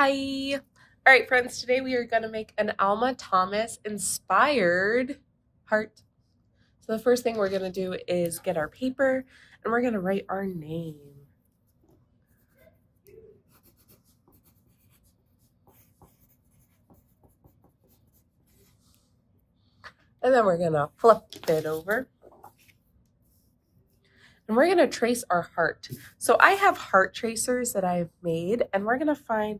Hi. All right, friends, today we are going to make an Alma Thomas inspired heart. So the first thing we're going to do is get our paper and we're going to write our name. And then we're going to flip it over. And we're going to trace our heart. So I have heart tracers that I've made, and we're going to find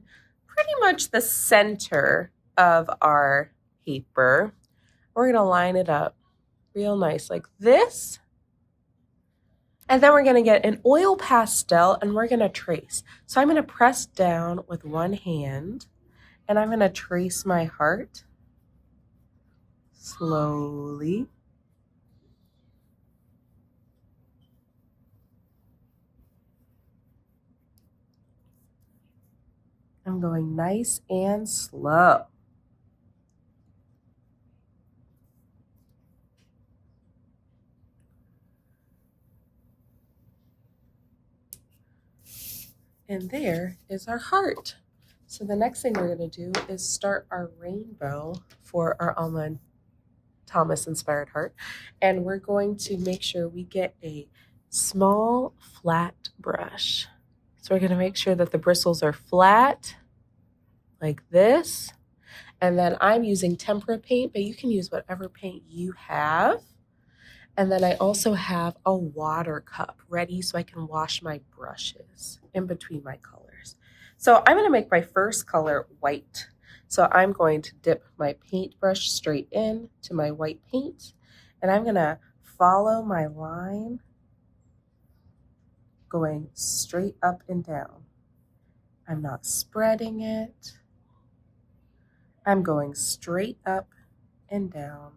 pretty much the center of our paper. We're going to line it up real nice like this. And then we're going to get an oil pastel and we're going to trace. So I'm going to press down with one hand and I'm going to trace my heart slowly. I'm going nice and slow. And there is our heart. So the next thing we're going to do is start our rainbow for our Alma Thomas inspired heart. And we're going to make sure we get a small flat brush. So we're going to make sure that the bristles are flat like this. And then I'm using tempera paint, but you can use whatever paint you have. And then I also have a water cup ready so I can wash my brushes in between my colors. So I'm going to make my first color white. So I'm going to dip my paintbrush straight in to my white paint, and I'm going to follow my line going straight up and down. I'm not spreading it. I'm going straight up and down.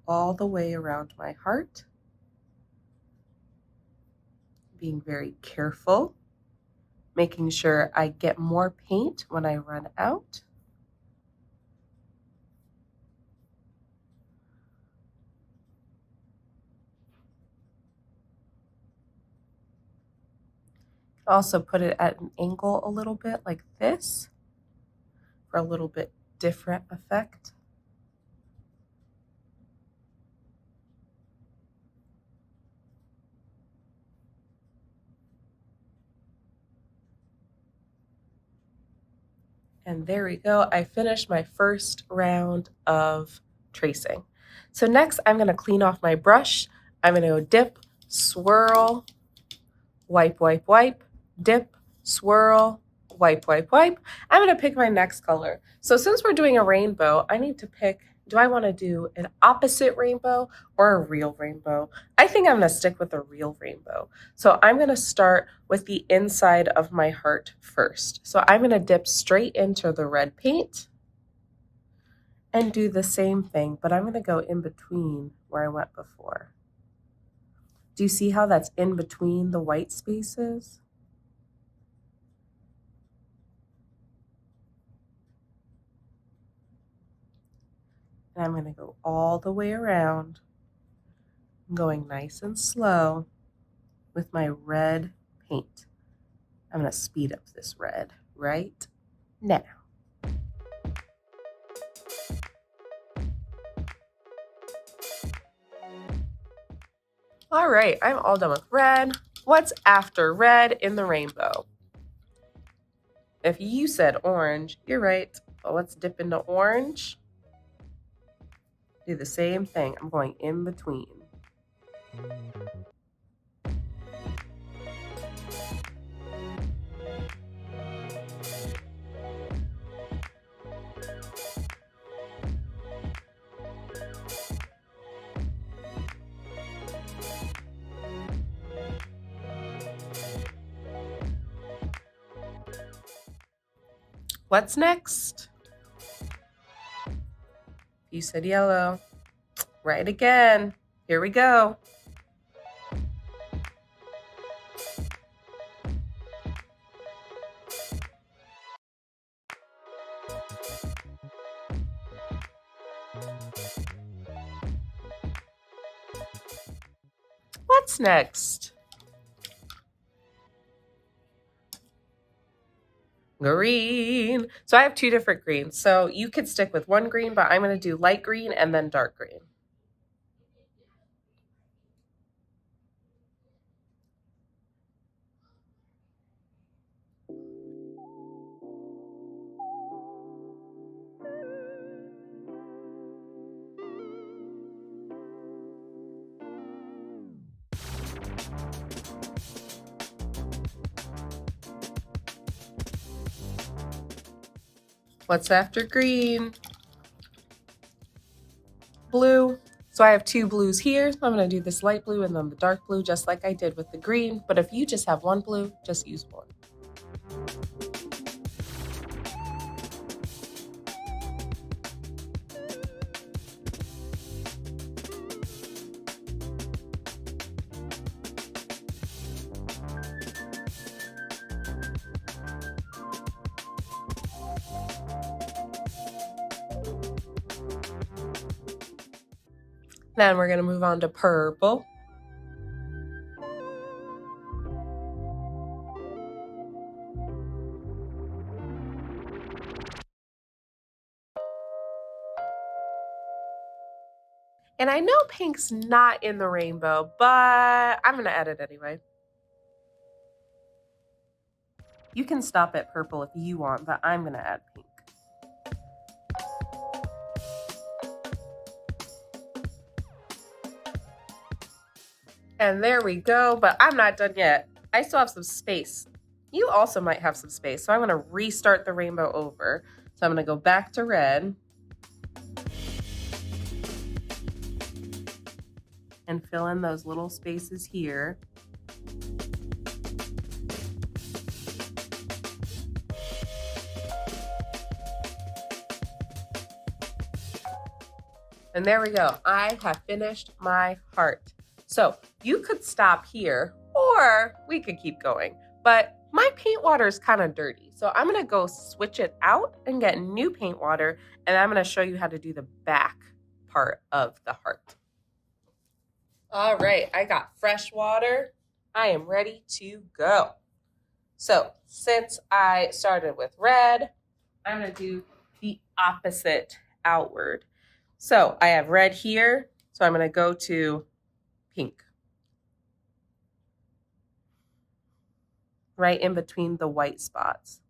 All the way around my heart. Being very careful, making sure I get more paint when I run out. Also put it at an angle a little bit like this for a little bit different effect. And there we go. I finished my first round of tracing. So next I'm going to clean off my brush. I'm going to go dip, swirl, wipe, wipe, wipe, dip, swirl, wipe, wipe, wipe. I'm going to pick my next color. So since we're doing a rainbow, I need to pick, do I want to do an opposite rainbow or a real rainbow? I think I'm going to stick with a real rainbow. So I'm going to start with the inside of my heart first. So I'm going to dip straight into the red paint and do the same thing, but I'm going to go in between where I went before. Do you see how that's in between the white spaces? And I'm going to go all the way around. I'm going nice and slow with my red paint. I'm going to speed up this red right now. All right, I'm all done with red. What's after red in the rainbow? If you said orange, you're right. But let's dip into orange. Do the same thing. I'm going in between. What's next? You said yellow. Right again. Here we go. What's next? Green. So I have two different greens. So you could stick with one green, but I'm going to do light green and then dark green. What's after green? Blue. So I have two blues here. I'm going to do this light blue and then the dark blue, just like I did with the green. But if you just have one blue, just use one. Then we're going to move on to purple. And I know pink's not in the rainbow, but I'm going to add it anyway. You can stop at purple if you want, but I'm going to add pink. And there we go, but I'm not done yet. I still have some space. You also might have some space, so I'm going to restart the rainbow over. So I'm going to go back to red and fill in those little spaces here. And there we go. I have finished my heart. So you could stop here or we could keep going, but my paint water is kind of dirty. So I'm going to go switch it out and get new paint water. And I'm going to show you how to do the back part of the heart. All right, I got fresh water. I am ready to go. So since I started with red, I'm going to do the opposite outward. So I have red here, so I'm going to go to pink. Right in between the white spots.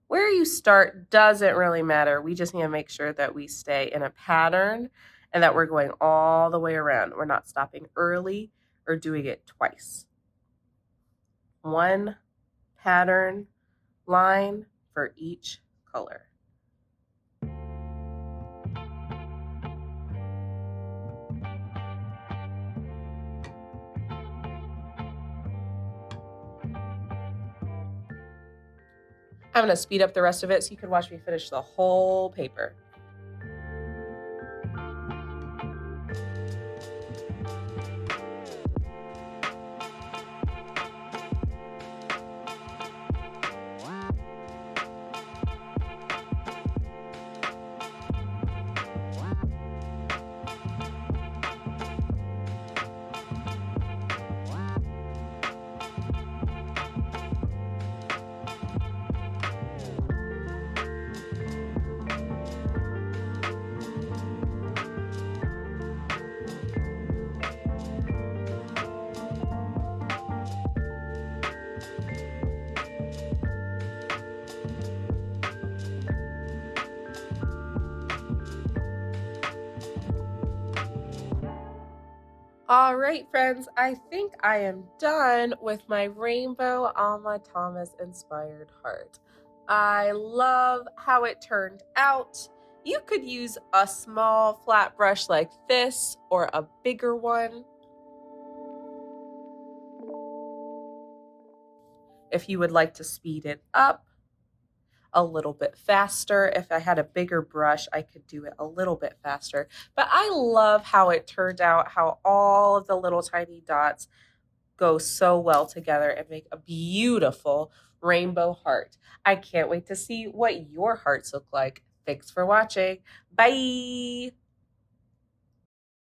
Where you start doesn't really matter. We just need to make sure that we stay in a pattern and that we're going all the way around. We're not stopping early or doing it twice. One pattern line for each color. I'm going to speed up the rest of it so you can watch me finish the whole paper. All right, friends, I think I am done with my rainbow Alma Thomas inspired heart. I love how it turned out. You could use a small flat brush like this or a bigger one. If you would like to speed it up a little bit faster. If I had a bigger brush, I could do it a little bit faster. But I love how it turned out, how all of the little tiny dots go so well together and make a beautiful rainbow heart. I can't wait to see what your hearts look like. Thanks for watching. Bye.